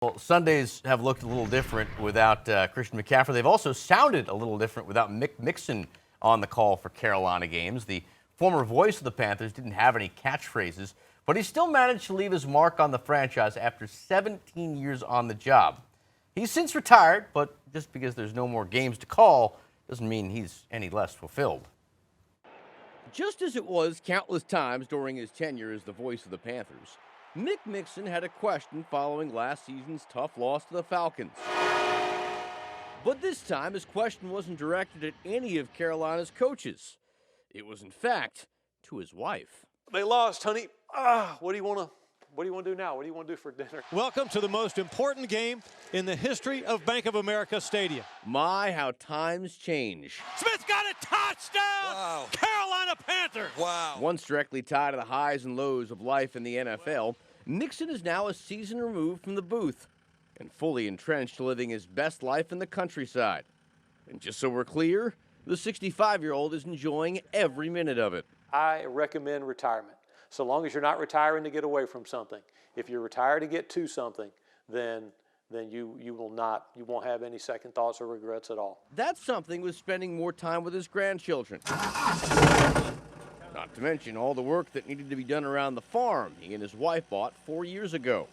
Well, Sundays have looked a little different without Christian McCaffrey. They've also sounded a little different without Mick Mixon on the call for Carolina games. The former voice of the Panthers didn't have any catchphrases, but he still managed to leave his mark on the franchise after 17 years on the job. He's since retired, but just because there's no more games to call doesn't mean he's any less fulfilled. Just as it was countless times during his tenure as the voice of the Panthers, Mick Mixon had a question following last season's tough loss to the Falcons. But this time, his question wasn't directed at any of Carolina's coaches. It was, in fact, to his wife. They lost, honey. What do you want to do now? What do you want to do for dinner? Welcome to the most important game in the history of Bank of America Stadium. My, how times change. Smith's got a touchdown! Wow. Carolina Panthers! Wow. Once directly tied to the highs and lows of life in the NFL, Mixon is now a season removed from the booth and fully entrenched living his best life in the countryside. And just so we're clear, the 65-year-old is enjoying every minute of it. I recommend retirement. So long as you're not retiring to get away from something. If you're retired to get to something, then you won't have any second thoughts or regrets at all. That something was spending more time with his grandchildren. Not to mention all the work that needed to be done around the farm he and his wife bought 4 years ago.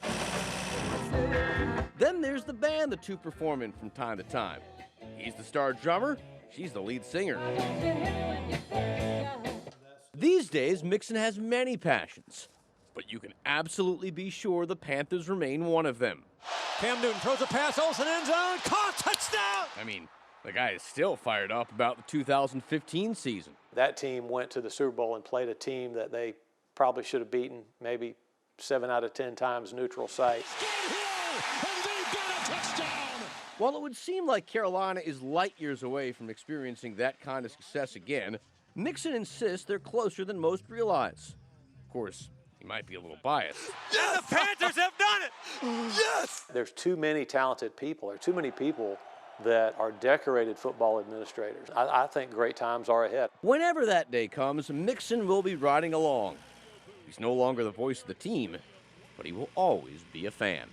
Then there's the band the two perform in from time to time. He's the star drummer, she's the lead singer. These days, Mixon has many passions, but you can absolutely be sure the Panthers remain one of them. Cam Newton throws a pass, Olsen end zone, caught, touchdown! I mean, the guy is still fired up about the 2015 season. That team went to the Super Bowl and played a team that they probably should have beaten maybe 7 out of 10 times neutral site. While it would seem like Carolina is light years away from experiencing that kind of success again, Mixon insists they're closer than most realize. Of course, he might be a little biased. Yes! And the Panthers have done it! Yes! There's too many talented people. There are too many people that are decorated football administrators. I think great times are ahead. Whenever that day comes, Mixon will be riding along. He's no longer the voice of the team, but he will always be a fan.